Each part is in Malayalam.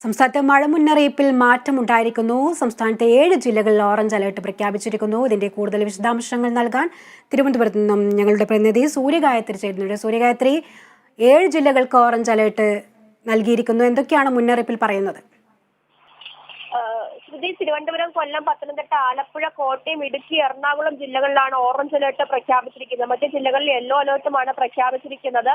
സംസ്ഥാനത്തെ മഴ മുന്നറിയിപ്പിൽ മാറ്റമുണ്ടായിരിക്കുന്നു. സംസ്ഥാനത്തെ 7 ജില്ലകളിൽ ഓറഞ്ച് അലർട്ട് പ്രഖ്യാപിച്ചിരിക്കുന്നു. ഇതിന്റെ കൂടുതൽ വിശദാംശങ്ങൾ നൽകാൻ തിരുവനന്തപുരത്ത് നിന്നും ഞങ്ങളുടെ പ്രതിനിധി സൂര്യഗായത്രി ചേരുന്നുണ്ട്. സൂര്യഗായത്രി, 7 ജില്ലകൾക്ക് ഓറഞ്ച് അലർട്ട് നൽകിയിരിക്കുന്നു. എന്തൊക്കെയാണ് മുന്നറിയിപ്പിൽ പറയുന്നത്? തിരുവനന്തപുരം, കൊല്ലം, പത്തനംതിട്ട, ആലപ്പുഴ, കോട്ടയം, ഇടുക്കി, എറണാകുളം ജില്ലകളിലാണ് ഓറഞ്ച് അലർട്ട് പ്രഖ്യാപിച്ചിരിക്കുന്നത്. മറ്റ് ജില്ലകളിൽ യെല്ലോ അലർട്ടുമാണ് പ്രഖ്യാപിച്ചിരിക്കുന്നത്.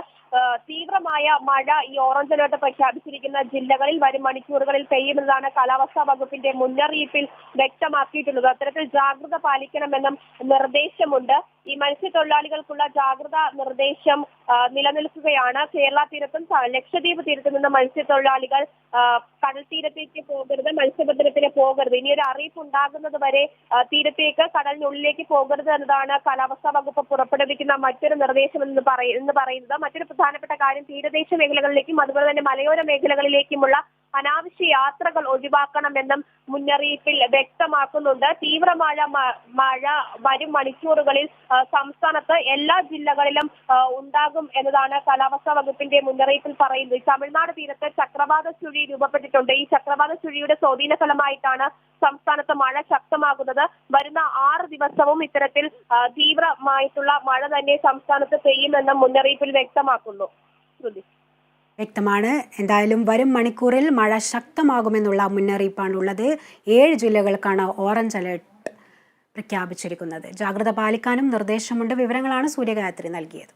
തീവ്രമായ മഴ ഈ ഓറഞ്ച് അലർട്ട് പ്രഖ്യാപിച്ചിരിക്കുന്ന ജില്ലകളിൽ വരും മണിക്കൂറുകളിൽ പെയ്യുമെന്നതാണ് കാലാവസ്ഥാ വകുപ്പിന്റെ മുന്നറിയിപ്പിൽ വ്യക്തമാക്കിയിട്ടുള്ളത്. അത്തരത്തിൽ ജാഗ്രത പാലിക്കണമെന്നും നിർദ്ദേശമുണ്ട്. ഈ മത്സ്യത്തൊഴിലാളികൾക്കുള്ള ജാഗ്രതാ നിർദ്ദേശം നിലനിൽക്കുകയാണ്. കേരള തീരത്തും ലക്ഷദ്വീപ് തീരത്തും നിന്ന് മത്സ്യത്തൊഴിലാളികൾ കടൽ തീരത്തേക്ക് പോകരുത്, മത്സ്യബന്ധനത്തിന് പോകരുത്. ഇനി ഒരു അറിയിപ്പ് ഉണ്ടാകുന്നത് വരെ തീരത്തേക്ക്, കടലിനുള്ളിലേക്ക് പോകരുത് എന്നതാണ് കാലാവസ്ഥാ വകുപ്പ് പുറപ്പെടുവിക്കുന്ന മറ്റൊരു നിർദ്ദേശം എന്ന് പറയുന്നത്. മറ്റൊരു പ്രധാനപ്പെട്ട കാര്യം, തീരദേശ മേഖലകളിലേക്കും അതുപോലെ തന്നെ മലയോര മേഖലകളിലേക്കുമുള്ള അനാവശ്യ യാത്രകൾ ഒഴിവാക്കണമെന്നും മുന്നറിയിപ്പിൽ വ്യക്തമാക്കുന്നുണ്ട്. മഴ വരും മണിക്കൂറുകളിൽ സംസ്ഥാനത്ത് എല്ലാ ജില്ലകളിലും ഉണ്ടാകും എന്നതാണ് കാലാവസ്ഥാ വകുപ്പിന്റെ മുന്നറിയിപ്പിൽ പറയുന്നത്. തമിഴ്നാട് തീരത്ത് ചക്രവാത ചുഴി രൂപപ്പെട്ടിട്ടുണ്ട്. ഈ ചക്രവാത ചുഴിയുടെ സ്വാധീന ഫലമായിട്ടാണ് സംസ്ഥാനത്ത് മഴ ശക്തമാകുന്നത്. വരുന്ന 6 ദിവസവും ഇത്തരത്തിൽ തീവ്രമായിട്ടുള്ള മഴ തന്നെ സംസ്ഥാനത്ത് പെയ്യുമെന്നും മുന്നറിയിപ്പിൽ വ്യക്തമാക്കുന്നു. വ്യക്തമാണ്. എന്തായാലും വരും മണിക്കൂറിൽ മഴ ശക്തമാകുമെന്നുള്ള മുന്നറിയിപ്പാണുള്ളത്. 7 ജില്ലകൾക്കാണ് ഓറഞ്ച് അലർട്ട് പ്രഖ്യാപിച്ചിരിക്കുന്നത്. ജാഗ്രത പാലിക്കാനും നിർദ്ദേശമുണ്ട്. വിവരങ്ങളാണ് സൂര്യഗായത്രി നൽകിയത്.